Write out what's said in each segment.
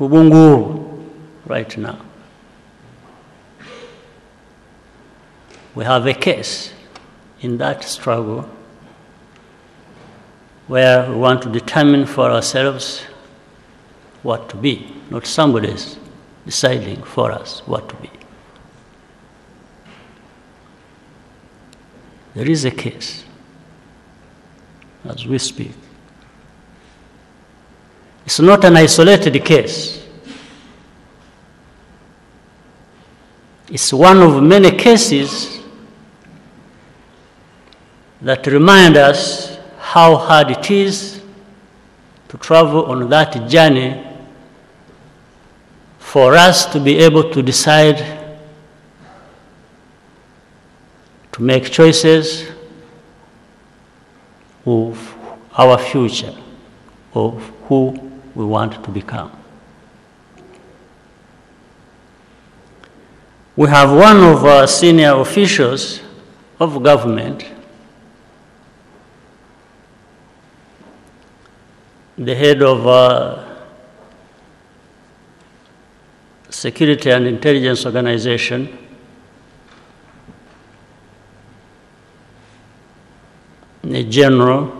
Ubungu, right now. We have a case in that struggle where we want to determine for ourselves what to be, not somebody's deciding for us what to be. There is a case as we speak. It's not an isolated case. It's one of many cases that remind us how hard it is to travel on that journey for us to be able to decide to make choices of our future, of who we want to become. We have one of our senior officials of government, the head of Security and Intelligence Organization, a general,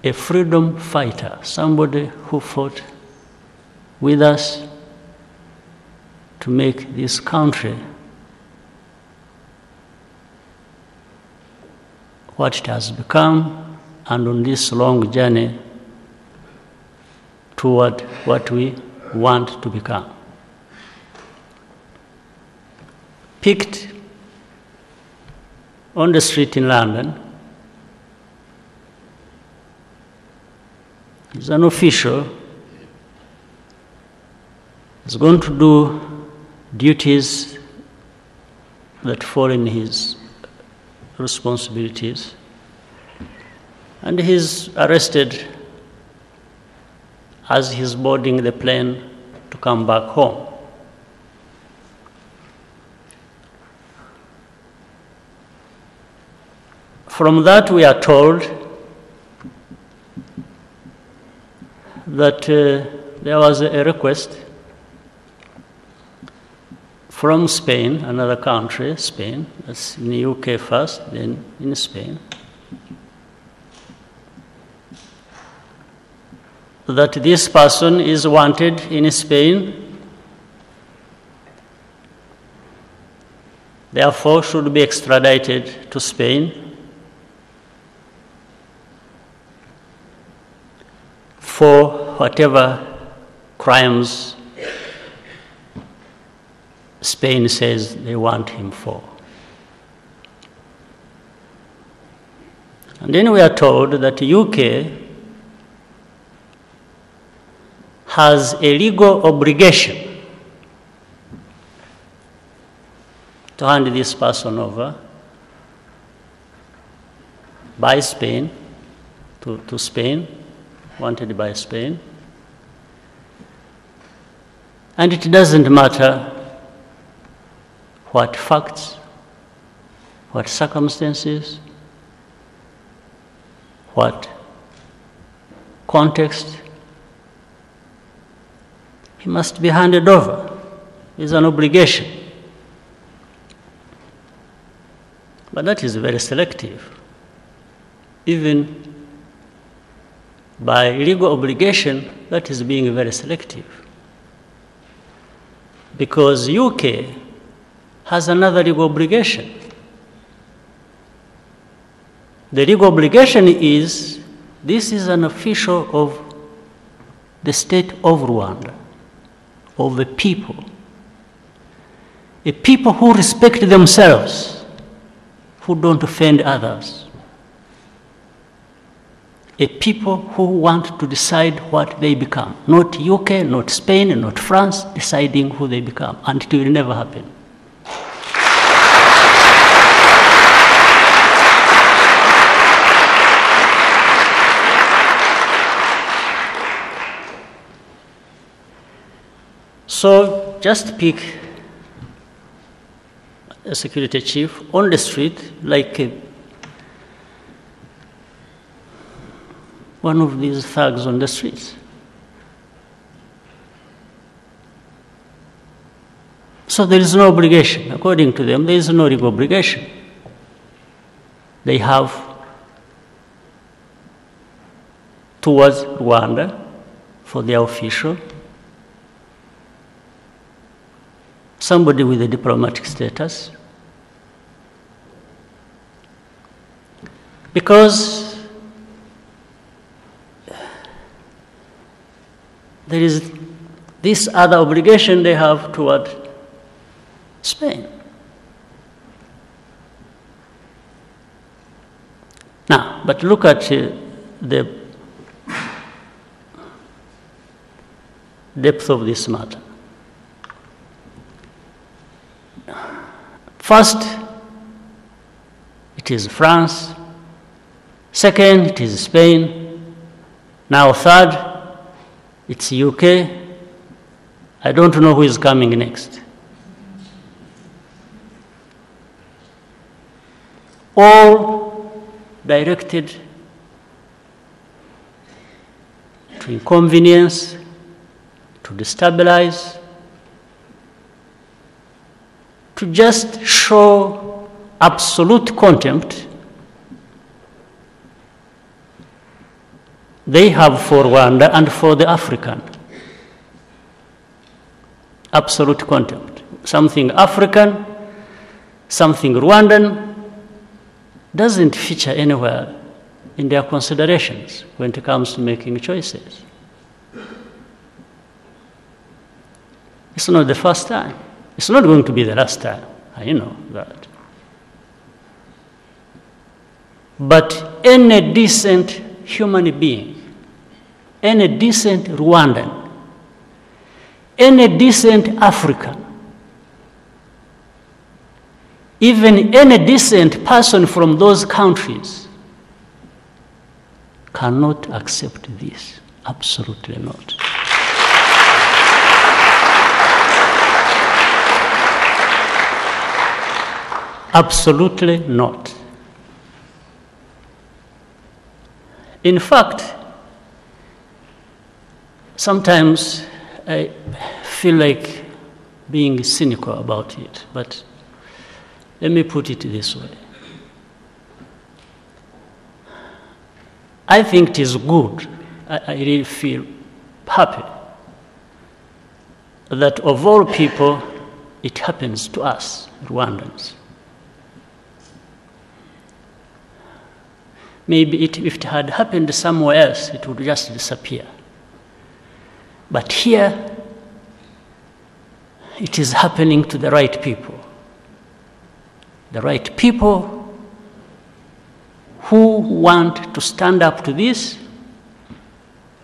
a freedom fighter, somebody who fought with us to make this country what it has become, and on this long journey toward what we want to become. Picked on the street in London, he's an official, he's going to do duties that fall in his responsibilities, and he's arrested as he's boarding the plane to come back home. From that, we are told that there was a request from Spain, another country, Spain, that's in the UK first, then in Spain, that this person is wanted in Spain, therefore should be extradited to Spain for whatever crimes Spain says they want him for. And then we are told that the UK has a legal obligation to hand this person over by Spain, to Spain, wanted by Spain. And it doesn't matter what facts, what circumstances, what context, he must be handed over. It's an obligation. But that is very selective. Even by legal obligation, that is being very selective. Because UK has another legal obligation. The legal obligation is, this is an official of the state of Rwanda, of the people. A people who respect themselves, who don't offend others. A people who want to decide what they become. Not UK, not Spain, not France, deciding who they become. And it will never happen. So just pick a security chief on the street, like one of these thugs on the streets. So there is no obligation. According to them, there is no legal obligation. They have towards Rwanda for their official, somebody with a diplomatic status, because there is this other obligation they have toward Spain. Now, but look at the depth of this matter. First, it is France. Second, it is Spain. Now third, it's UK. I don't know who is coming next. All directed to inconvenience, to destabilize, to just show absolute contempt they have for Rwanda and for the African. Absolute contempt. Something African, something Rwandan doesn't feature anywhere in their considerations when it comes to making choices. It's not the first time. It's not going to be the last time. I know that. But any decent human being, any decent Rwandan, any decent African, even any decent person from those countries cannot accept this. Absolutely not. Absolutely not. In fact, sometimes I feel like being cynical about it, but let me put it this way. I think it is good, I really feel happy that of all people, it happens to us, Rwandans. Maybe if it had happened somewhere else, it would just disappear. But here, it is happening to the right people. The right people who want to stand up to this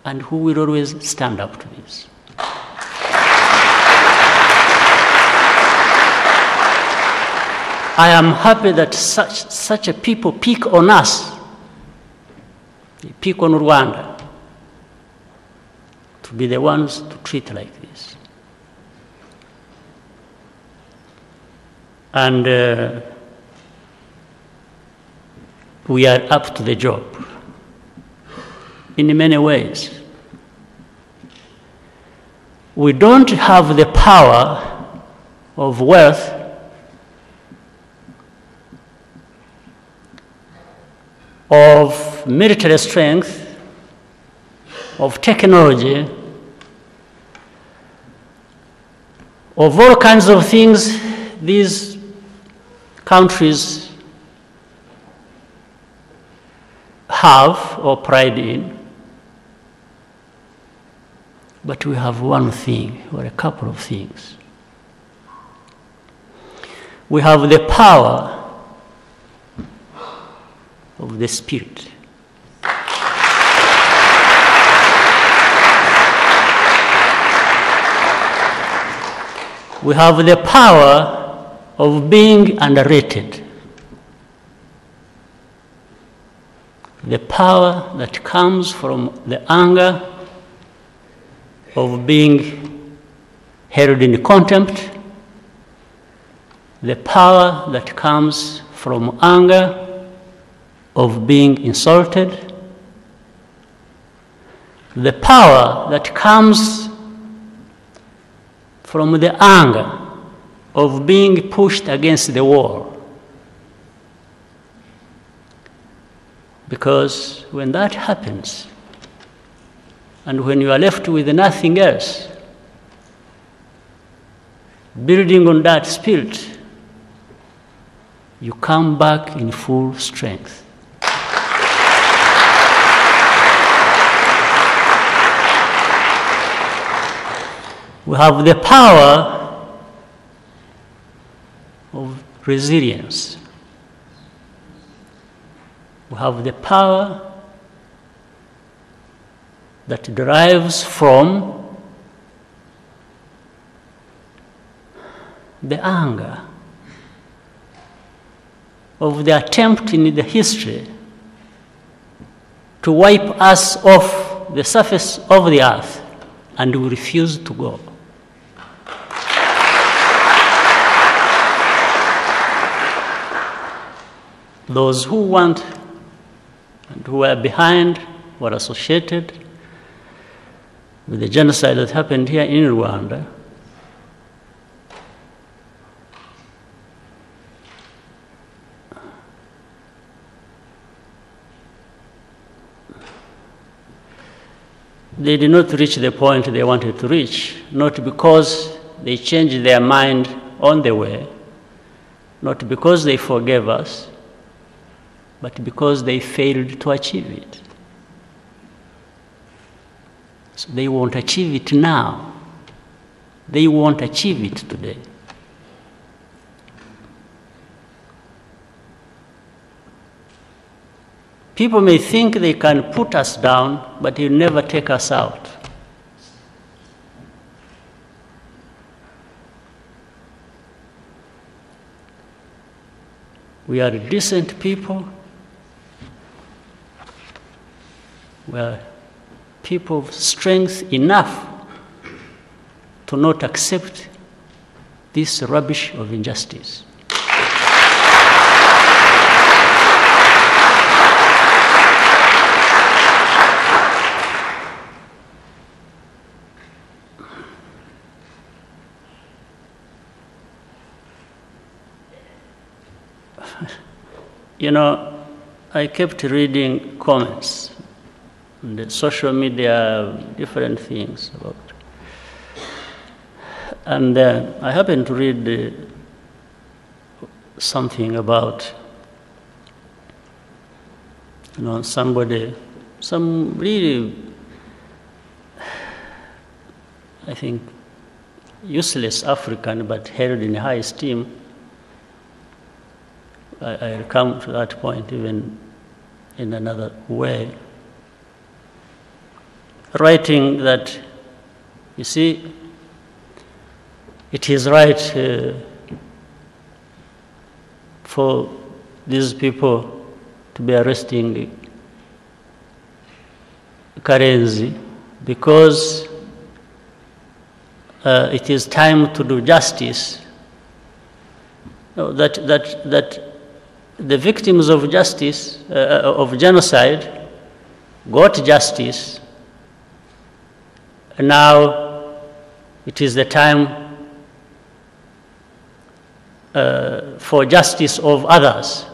and who will always stand up to this. I am happy that such a people pick on us. They pick on Rwanda to be the ones to treat like this. And we are up to the job in many ways. We don't have the power of wealth of military strength, of technology, of all kinds of things these countries have or pride in. But we have one thing, or a couple of things. We have the power of the Spirit. We have the power of being underrated. The power that comes from the anger of being held in contempt. The power that comes from anger of being insulted. The power that comes from the anger of being pushed against the wall. Because when that happens, and when you are left with nothing else, building on that spirit, you come back in full strength. We have the power of resilience. We have the power that derives from the anger of the attempt in the history to wipe us off the surface of the earth, and we refuse to go. Those who want and who are behind were associated with the genocide that happened here in Rwanda. They did not reach the point they wanted to reach, not because they changed their mind on the way, not because they forgave us, but because they failed to achieve it. So they won't achieve it now. They won't achieve it today. People may think they can put us down, but they'll never take us out. We are decent people. We are people of strength enough to not accept this rubbish of injustice. You know, I kept reading comments on the social media, different things about. And I happened to read something about, you know, somebody, some really, I think, useless African, but held in high esteem. I'll come to that point even in another way. Writing that, you see, it is right for these people to be arresting Karenzi because it is time to do justice. No, that the victims of justice, of genocide, got justice. And now it is the time for justice of others.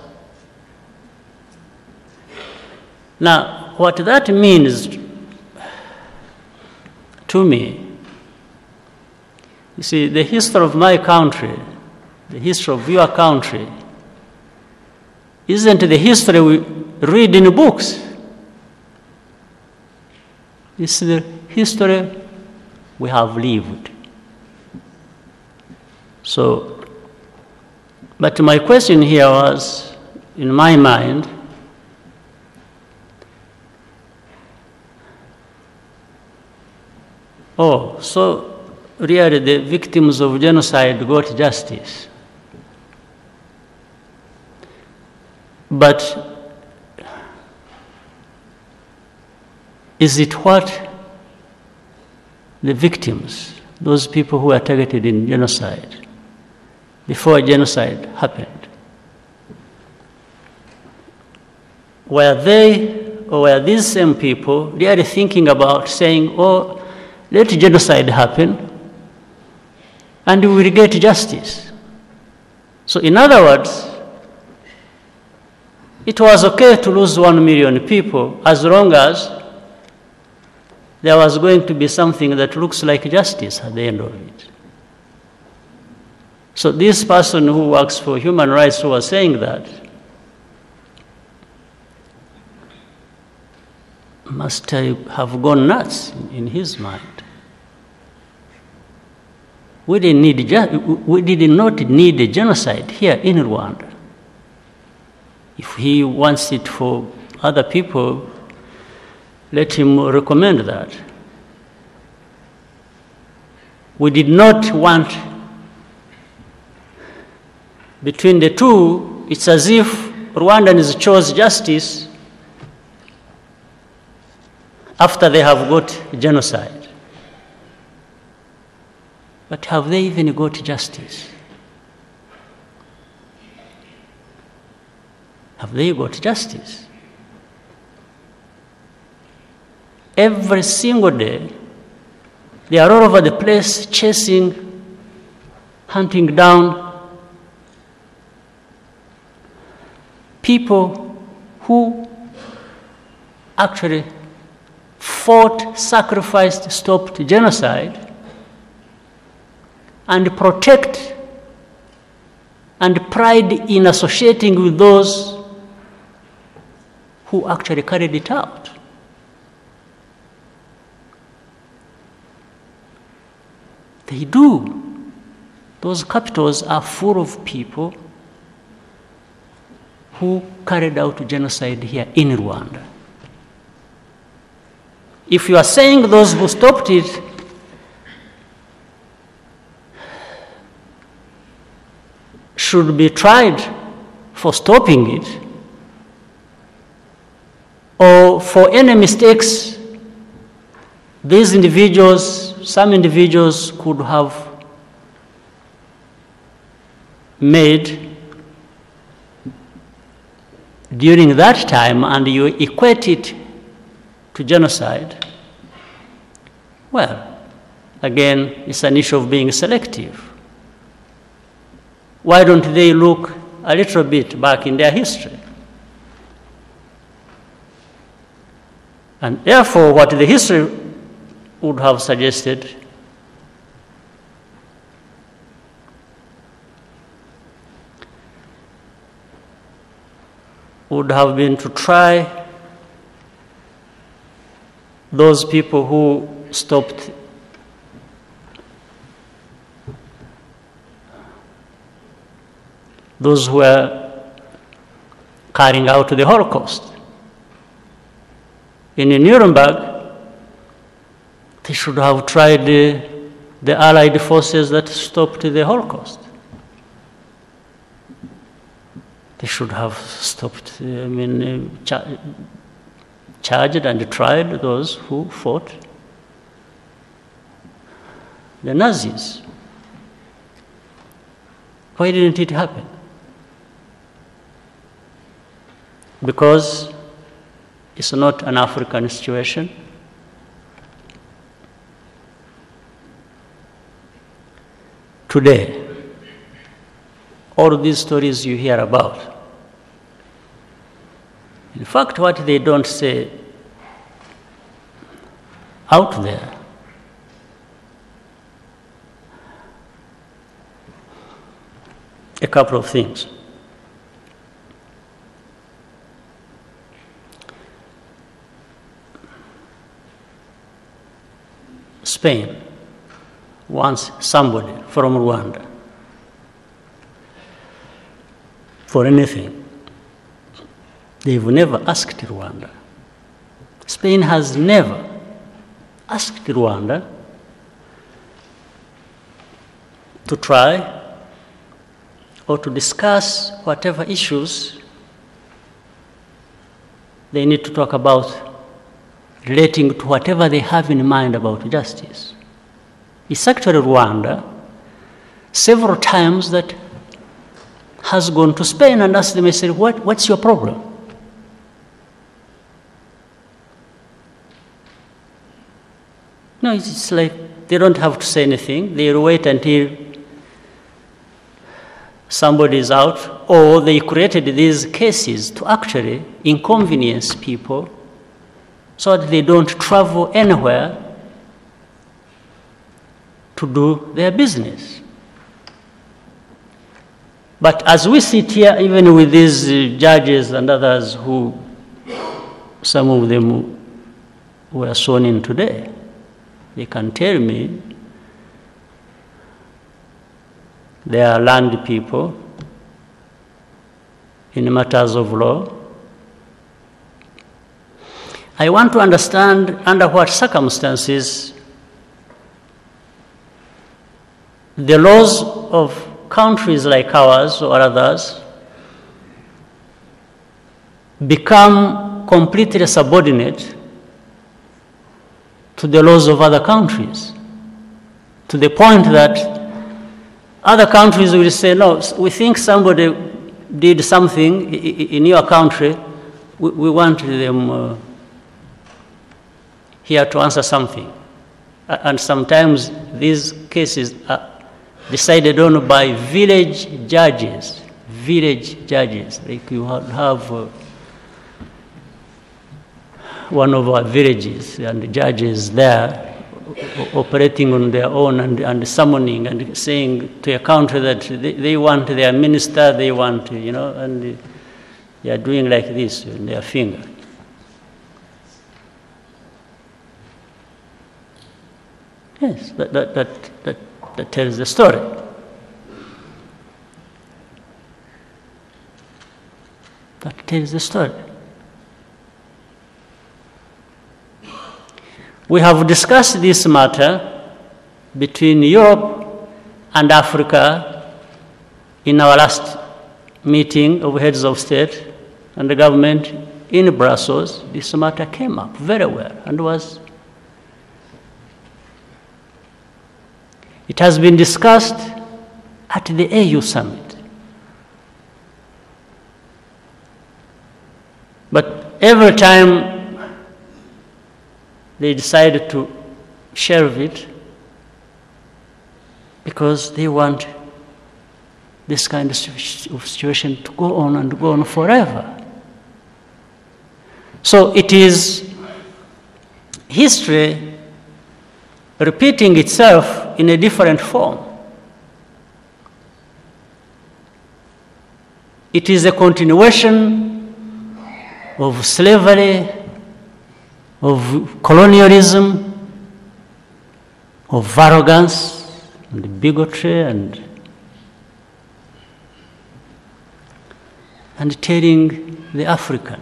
Now, what that means to me, you see, the history of my country, the history of your country, isn't the history we read in books. It's the history we have lived. So, but my question here was, in my mind, oh, so really the victims of genocide got justice. But is it what the victims, those people who were targeted in genocide, before genocide happened, were they, or were these same people really thinking about saying, oh, let genocide happen and we will get justice? So in other words, it was okay to lose 1 million people as long as there was going to be something that looks like justice at the end of it. So this person who works for human rights who was saying that must have gone nuts in his mind. We did not need a genocide here in Rwanda. If he wants it for other people, let him recommend that. We did not want, between the two, it's as if Rwandans chose justice after they have got genocide. But have they even got justice? Have they got justice? Every single day, they are all over the place chasing, hunting down people who actually fought, sacrificed, stopped genocide, and protect and pride in associating with those who actually carried it out. They do. Those capitals are full of people who carried out genocide here in Rwanda. If you are saying those who stopped it should be tried for stopping it, or for any mistakes these individuals, some individuals could have made during that time, and you equate it to genocide, well, again, it's an issue of being selective. Why don't they look a little bit back in their history? And therefore, what the history would have suggested would have been to try those people who stopped those who were carrying out the Holocaust. In Nuremberg, they should have tried the Allied forces that stopped the Holocaust. They should have stopped, charged and tried those who fought the Nazis. Why didn't it happen? Because it's not an African situation. Today, all these stories you hear about, in fact, what they don't say out there a couple of things. Spain wants somebody from Rwanda for anything. They've never asked Rwanda. Spain has never asked Rwanda to try or to discuss whatever issues they need to talk about relating to whatever they have in mind about justice. It's actually Rwanda several times that has gone to Spain and asked them, I said, what's your problem? No, it's like they don't have to say anything. They'll wait until somebody is out, or they created these cases to actually inconvenience people so that they don't travel anywhere to do their business. But as we sit here, even with these judges and others who, some of them were sworn in today, they can tell me they are learned people in matters of law. I want to understand under what circumstances the laws of countries like ours or others become completely subordinate to the laws of other countries, to the point that other countries will say, no, we think somebody did something in your country, we want them here to answer something. And sometimes these cases are decided on by village judges. Like you have one of our villages and the judges there operating on their own and summoning and saying to a country that they want their minister, they want, and they are doing like this with their finger. Yes, that tells the story. That tells the story. We have discussed this matter between Europe and Africa in our last meeting of heads of state and the government in Brussels. This matter came up very well and it has been discussed at the AU summit. But every time they decided to shelve it because they want this kind of situation to go on and go on forever. So it is history repeating itself in a different form. It is a continuation of slavery, of colonialism, of arrogance and bigotry and telling the African,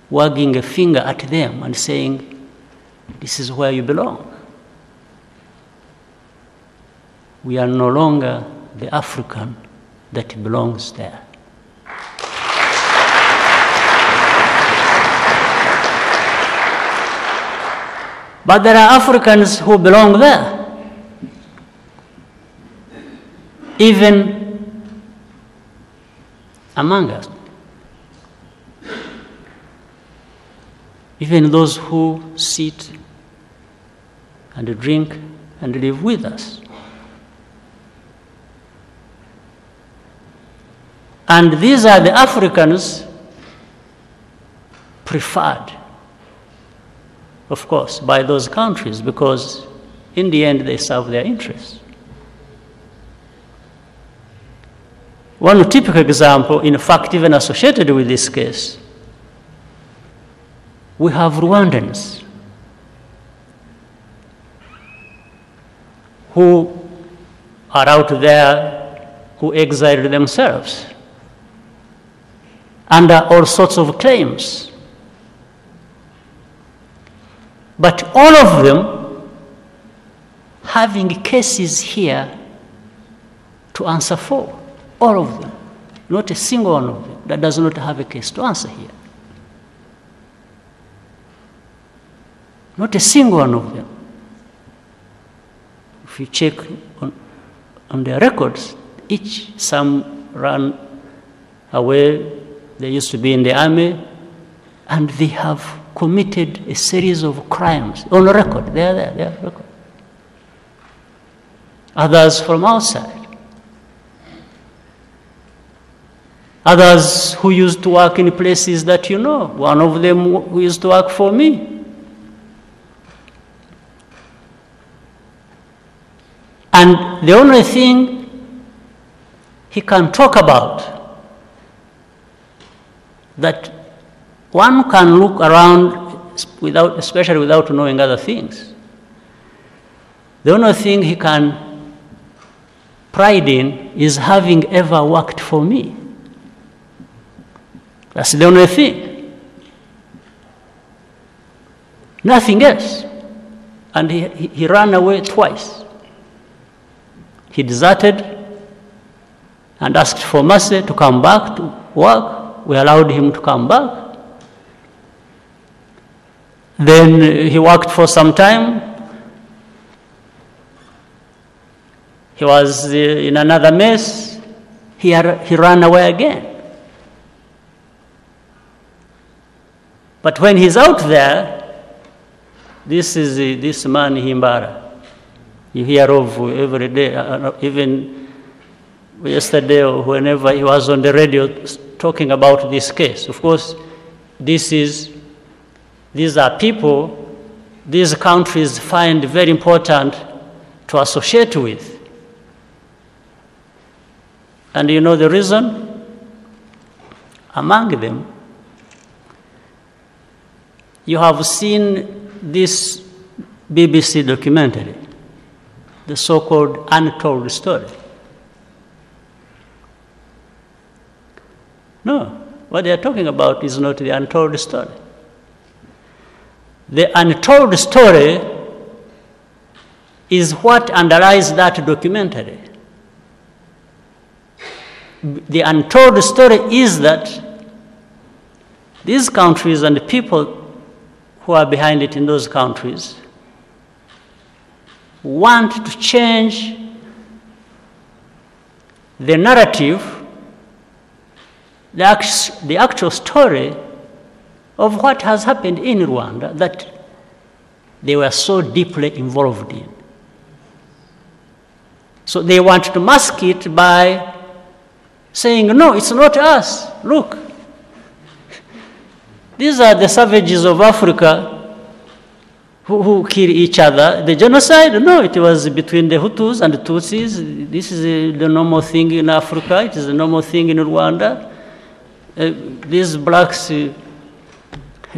wagging a finger at them and saying, this is where you belong. We are no longer the African that belongs there. But there are Africans who belong there. Even among us. Even those who sit and drink and live with us. And these are the Africans preferred, of course, by those countries because in the end they serve their interests. One typical example, in fact, even associated with this case, we have Rwandans who are out there who exiled themselves under all sorts of claims. But all of them having cases here to answer for. All of them. Not a single one of them that does not have a case to answer here. Not a single one of them. If you check on their records, some ran away, they used to be in the army, and they have committed a series of crimes on record. They are there, they are on record. Others from outside. Others who used to work in places that you know. One of them who used to work for me. And the only thing he can talk about that one can look around especially without knowing other things. The only thing he can pride in is having ever worked for me. That's the only thing. Nothing else. And he ran away twice. He deserted and asked for mercy to come back to work. We allowed him to come back. Then he worked for some time. He was in another mess. He ran away again. But when he's out there, this is this man Himbara. You hear of every day, even yesterday or whenever he was on the radio talking about this case. Of course, these are people these countries find very important to associate with. And you know the reason? Among them, you have seen this BBC documentary, the so-called untold story. No, what they are talking about is not the untold story. The untold story is what underlies that documentary. The untold story is that these countries and the people who are behind it in those countries want to change the narrative, the actual story of what has happened in Rwanda that they were so deeply involved in. So they want to mask it by saying, no, it's not us. Look, these are the savages of Africa who kill each other. The genocide, no, it was between the Hutus and the Tutsis. This is the normal thing in Africa. It is the normal thing in Rwanda. These blacks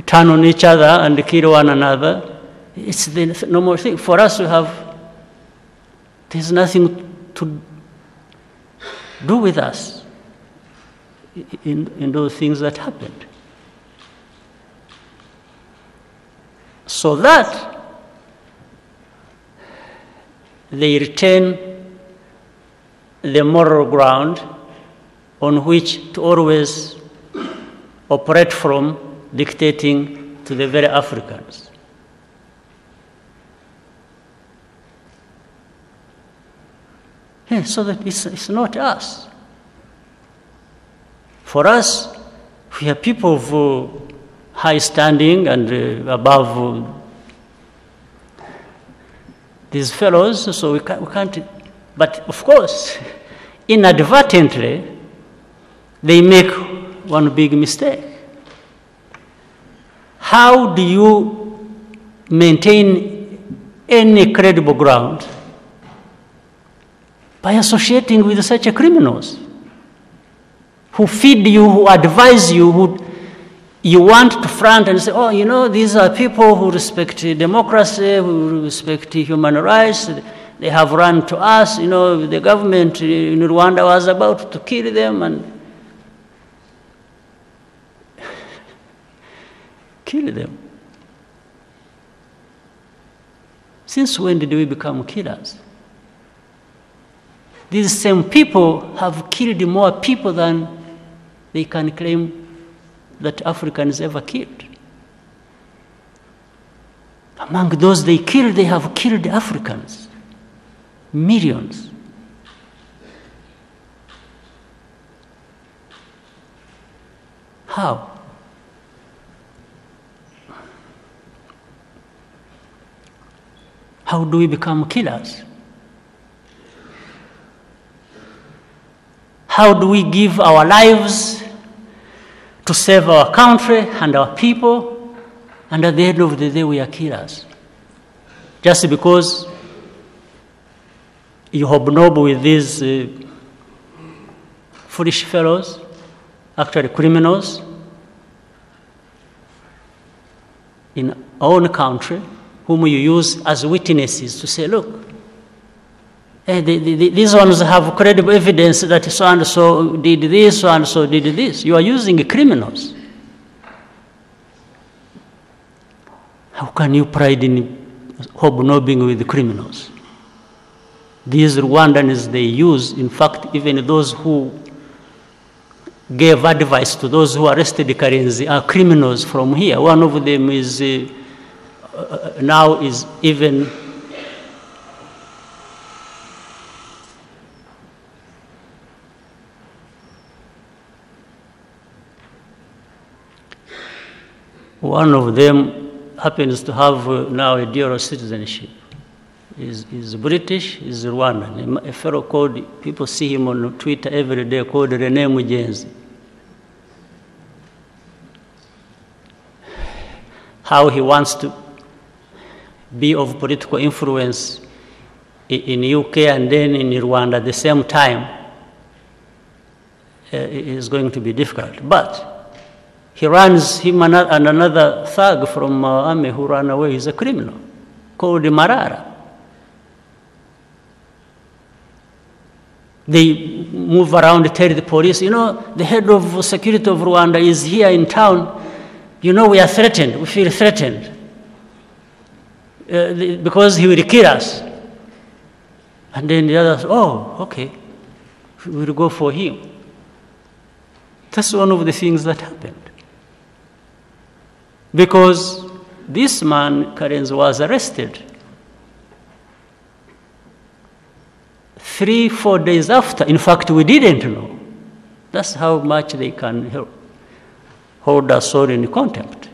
turn on each other and kill one another. It's the normal thing. For us, there's nothing to do with us in those things that happened. So that they retain the moral ground on which to always operate from, dictating to the very Africans. Yeah, so that it's not us. For us, we are people of high standing and above these fellows, so we can't. But of course, inadvertently, they make one big mistake. How do you maintain any credible ground by associating with such criminals who feed you, who advise you, who you want to front and say, oh, you know, these are people who respect democracy, who respect human rights. They have run to us. You know, the government in Rwanda was about to kill them and kill them. Since when did we become killers? These same people have killed more people than they can claim that Africans ever killed. Among those they killed, they have killed Africans. Millions. How? How do we become killers? How do we give our lives to save our country and our people, and at the end of the day we are killers? Just because you hobnob with these foolish fellows, actually criminals, in our own country, whom you use as witnesses to say, look, these ones have credible evidence that so-and-so did this, so-and-so did this. You are using criminals. How can you pride in hobnobbing with criminals? These Rwandans they use, in fact, even those who gave advice to those who arrested Karenzi are criminals from here. One of them is now is even one of them happens to have now a dual citizenship. Is British, is Rwandan. A fellow called, people see him on Twitter every day, called Rene Mugenzi. How he wants to be of political influence in UK and then in Rwanda at the same time is going to be difficult. But he runs, him and another thug from army who ran away, he's a criminal, called Marara. They move around, tell the police, you know, the head of security of Rwanda is here in town. You know, we are threatened. We feel threatened because he will kill us. And then the others, oh, okay, we will go for him. That's one of the things that happened. Because this man, Karenzi, was arrested 3-4 days after. In fact, we didn't know. That's how much they can hold us all in contempt.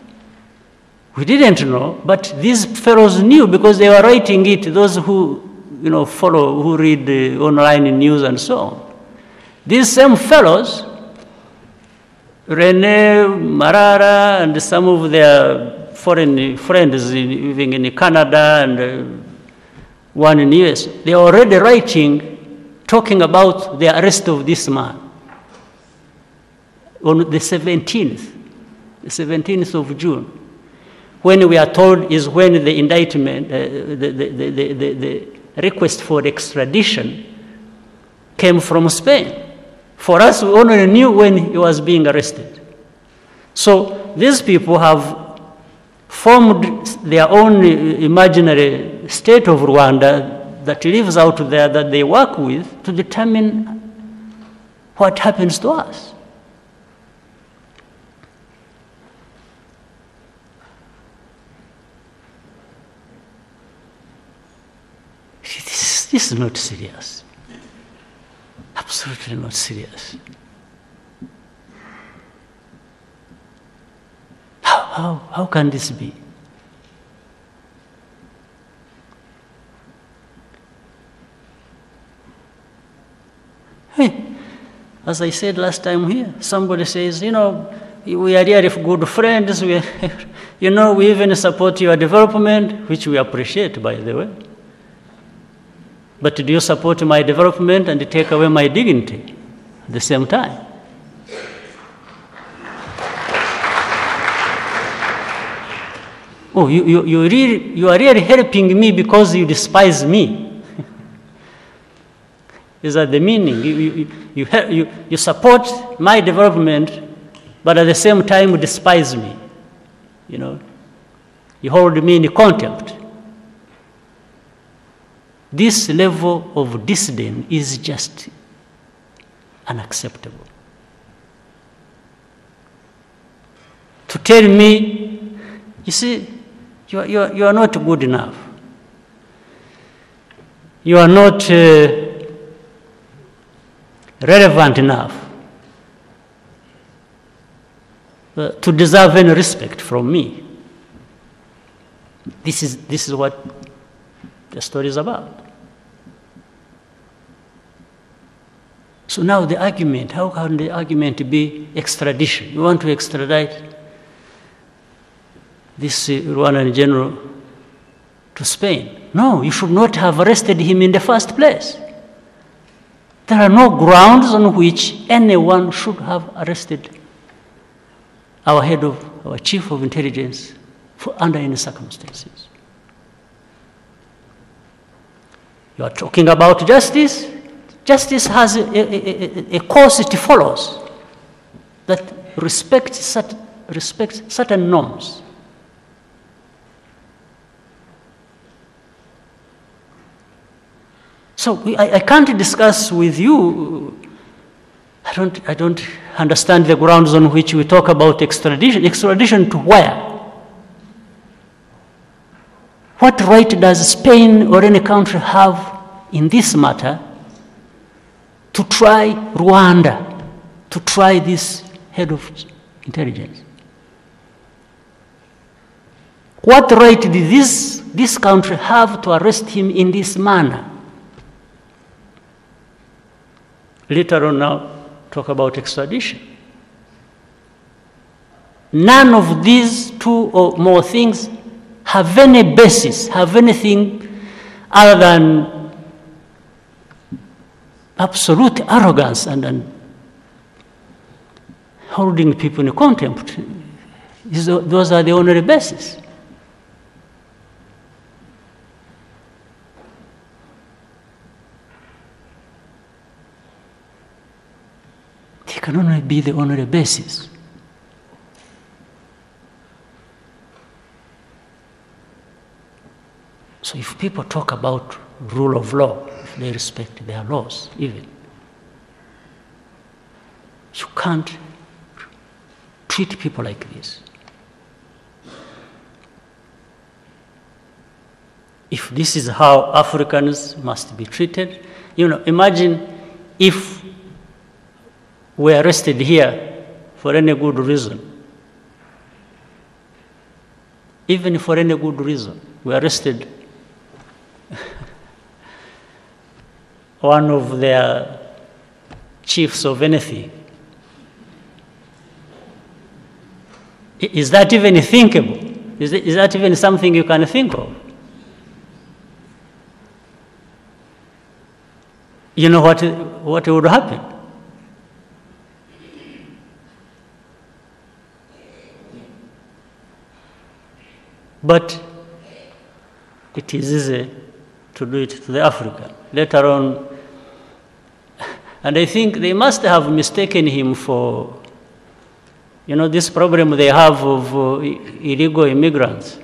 We didn't know, but these fellows knew because they were writing it, those who, you know, follow, who read online news and so on. These same fellows, Rene, Marara, and some of their foreign friends living in Canada and one in the US, they are already writing, talking about the arrest of this man on the 17th of June, when we are told is when the indictment, the request for extradition came from Spain. For us, we only knew when he was being arrested. So these people have formed their own imaginary state of Rwanda that lives out there that they work with to determine what happens to us. This is not serious. Absolutely not serious. How can this be? Hey, as I said last time here, somebody says, you know, we are really good friends. You know, we even support your development, which we appreciate, by the way. But do you support my development and take away my dignity at the same time? Oh, you are really helping me because you despise me. Is that the meaning? You support my development, but at the same time you despise me. You know, you hold me in contempt. This level of disdain is just unacceptable. To tell me, you see, you are not good enough. You are not relevant enough to deserve any respect from me. This is what the story is about. So now the argument, how can the argument be extradition? You want to extradite this Rwandan general to Spain. No, you should not have arrested him in the first place. There are no grounds on which anyone should have arrested our chief of intelligence under any circumstances. You are talking about justice. Justice has a course it follows that respects certain norms. So I can't discuss with you. I don't understand the grounds on which we talk about extradition. Extradition to where? What right does Spain or any country have in this matter to try Rwanda, to try this head of intelligence? What right did this country have to arrest him in this manner? Later on now, talk about extradition. None of these two or more things have any basis, have anything other than absolute arrogance and holding people in contempt. Those are the only basis. They can only be the only basis. So if people talk about rule of law, if they respect their laws even, you can't treat people like this. If this is how Africans must be treated, imagine if we are arrested here for any good reason. Even for any good reason, we arrested one of their chiefs of anything. Is that even thinkable? Is that even something you can think of? You know what would happen? But it is easy to do it to the African. Later on, and I think they must have mistaken him for, this problem they have of illegal immigrants.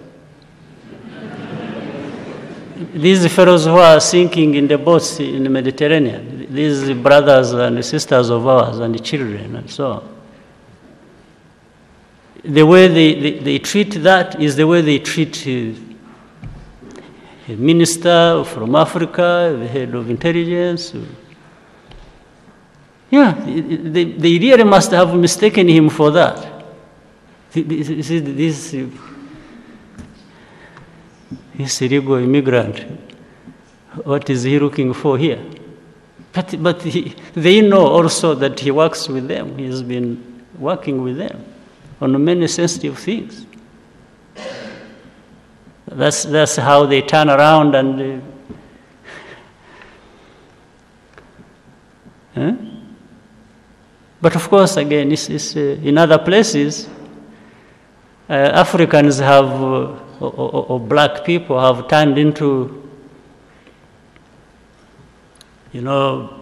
These fellows who are sinking in the boats in the Mediterranean, these brothers and sisters of ours and children and so on. The way they treat that is the way they treat a minister from Africa, the head of intelligence. Yeah, they really must have mistaken him for that. This illegal immigrant, what is he looking for here? But they know also that he works with them. He has been working with them on many sensitive things. That's how they turn around and But of course, again, it's in other places, Africans have, or black people have turned into,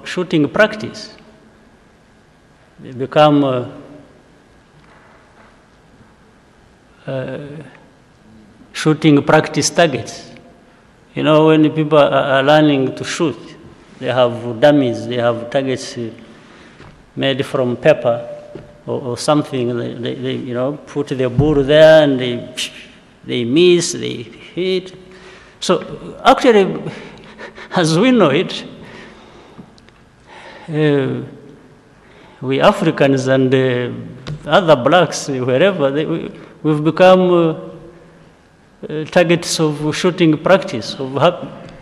shooting practice. They become shooting practice targets. When people are learning to shoot, they have dummies, they have targets made from paper or something. They put their bull there and they miss, they hit. So actually, as we know it, we Africans and other blacks, wherever, we've become targets of shooting practice, of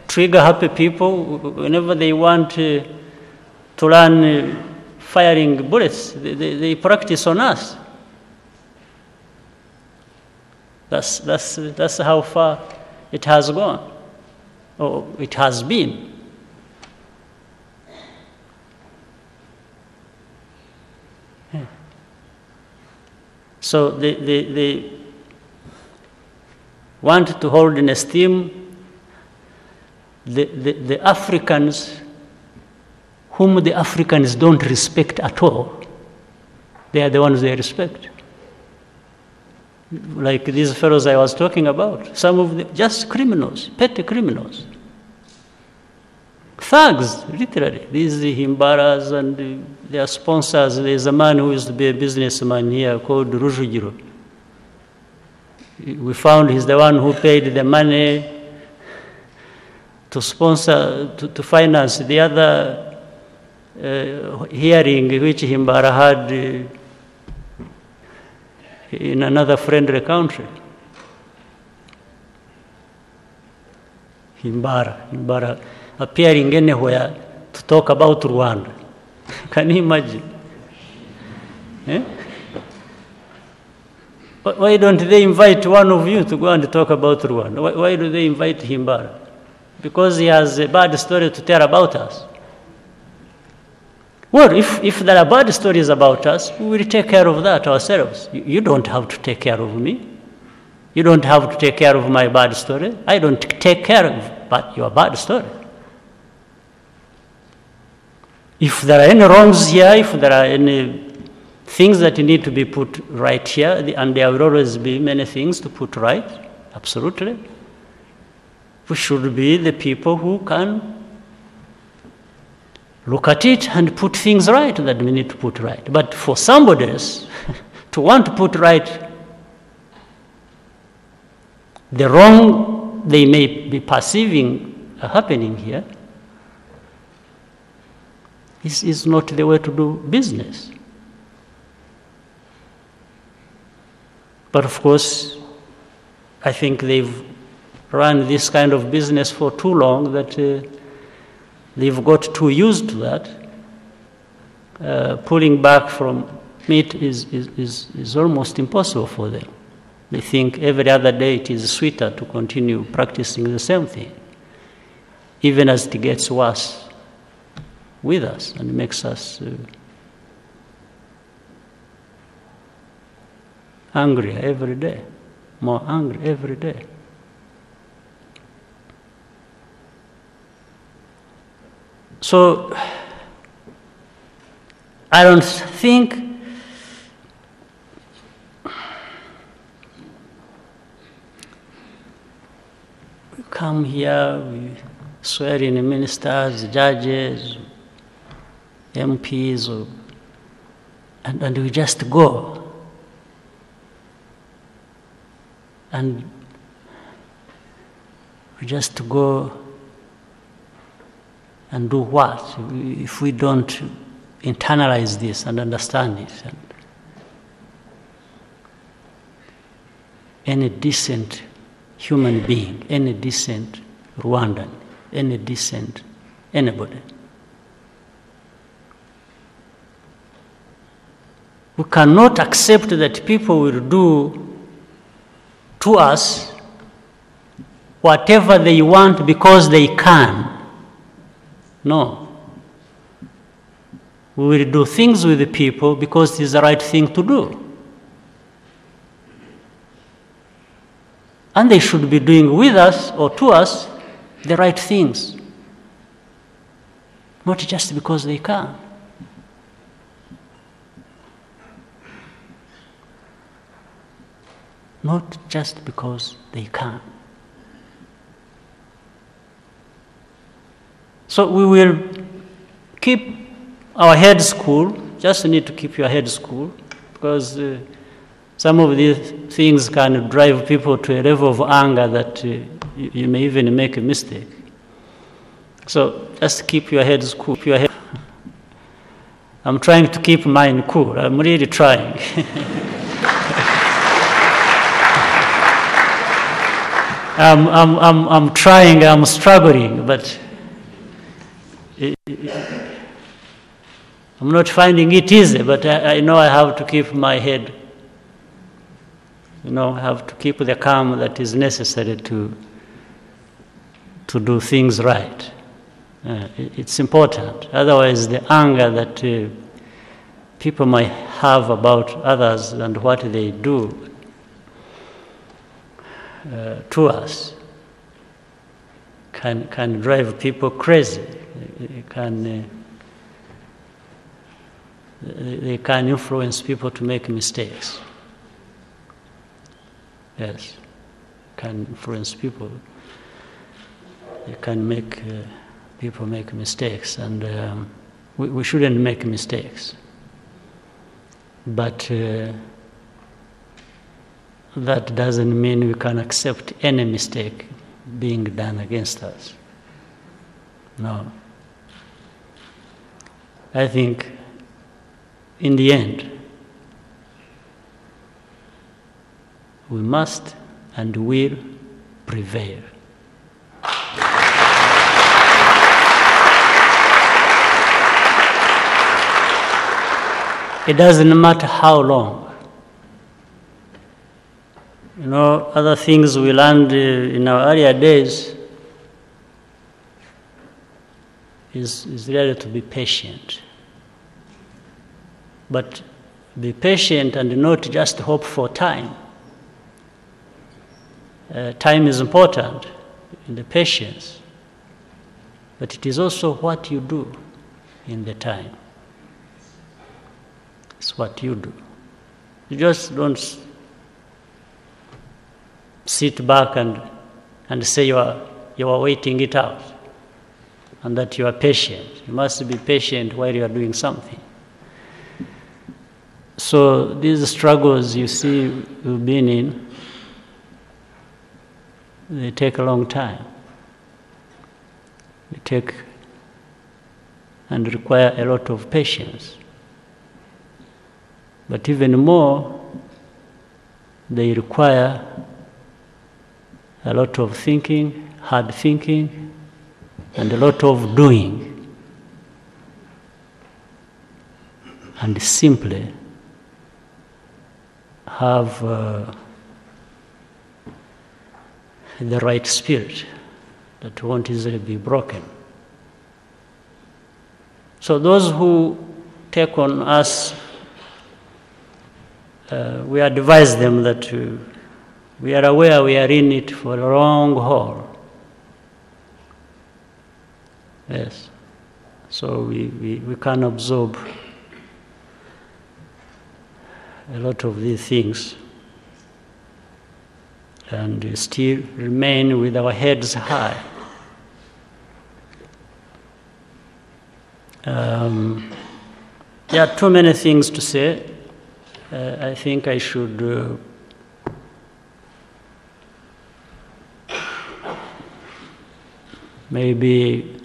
trigger happy people whenever they want to learn firing bullets. They practice on us. That's how far it has gone, or it has been. Yeah. So they want to hold in esteem the Africans whom the Africans don't respect at all. They are the ones they respect. Like these fellows I was talking about, some of them just criminals, petty criminals. Thugs, literally. These Himbaras and their sponsors. There's a man who used to be a businessman here called Rujugiro. We found he's the one who paid the money to sponsor, to finance the other hearing which Himbara had in another friendly country. Himbara appearing anywhere to talk about Rwanda. Can you imagine? Eh? Why don't they invite one of you to go and talk about Rwanda? Why do they invite Himbara? Because he has a bad story to tell about us. Well, if there are bad stories about us, we will take care of that ourselves. You don't have to take care of me. You don't have to take care of my bad story. I don't take care of your bad story. If there are any wrongs here, if there are any things that need to be put right here, and there will always be many things to put right, absolutely, we should be the people who can look at it and put things right that we need to put right. But for somebody else to want to put right the wrong they may be perceiving happening here, is not the way to do business. But of course, I think they've run this kind of business for too long that they've got too used to that. Pulling back from it is almost impossible for them. They think every other day it is sweeter to continue practicing the same thing, even as it gets worse with us and makes us angry every day, more angry every day. So I don't think we come here, we swear in ministers, judges, MPs, and we just go. And we just go and do what? If we don't internalize this and understand it. And any decent human being, any decent Rwandan, any decent anybody, we cannot accept that people will do to us whatever they want because they can. No. We will do things with the people because it is the right thing to do. And they should be doing with us or to us the right things. Not just because they can. Not just because they can. So we will keep our heads cool, just need to keep your heads cool, because some of these things can drive people to a level of anger that you may even make a mistake. So just keep your heads cool. Keep your head. I'm trying to keep mine cool. I'm really trying. I'm trying, I'm struggling, but I'm not finding it easy, but I know I have to keep my head, I have to keep the calm that is necessary to do things right. It's important. Otherwise, the anger that people might have about others and what they do to us can drive people crazy. They can influence people to make mistakes. Yes, can influence people. They can make people make mistakes, and we shouldn't make mistakes. But that doesn't mean we can accept any mistake being done against us. No. I think in the end, we must and will prevail. It doesn't matter how long. Other things we learned in our earlier days is really to be patient. But be patient and not just hope for time. Time is important in the patience, but it is also what you do in the time. It's what you do. You just don't sit back and say you are waiting it out and that you are patient. You must be patient while you are doing something. So these struggles you see we've been in, they take a long time. They take and require a lot of patience. But even more, they require a lot of thinking, hard thinking, and a lot of doing. And simply have the right spirit that won't easily be broken. So those who take on us, we advise them that we are aware we are in it for a long haul. Yes. So we can absorb a lot of these things and still remain with our heads high. There are too many things to say. I think I should maybe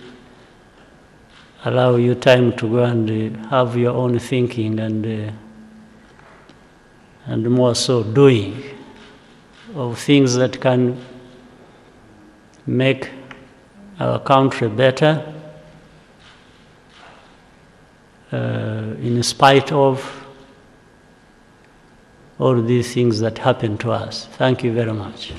allow you time to go and have your own thinking and more so doing of things that can make our country better in spite of all these things that happen to us. Thank you very much.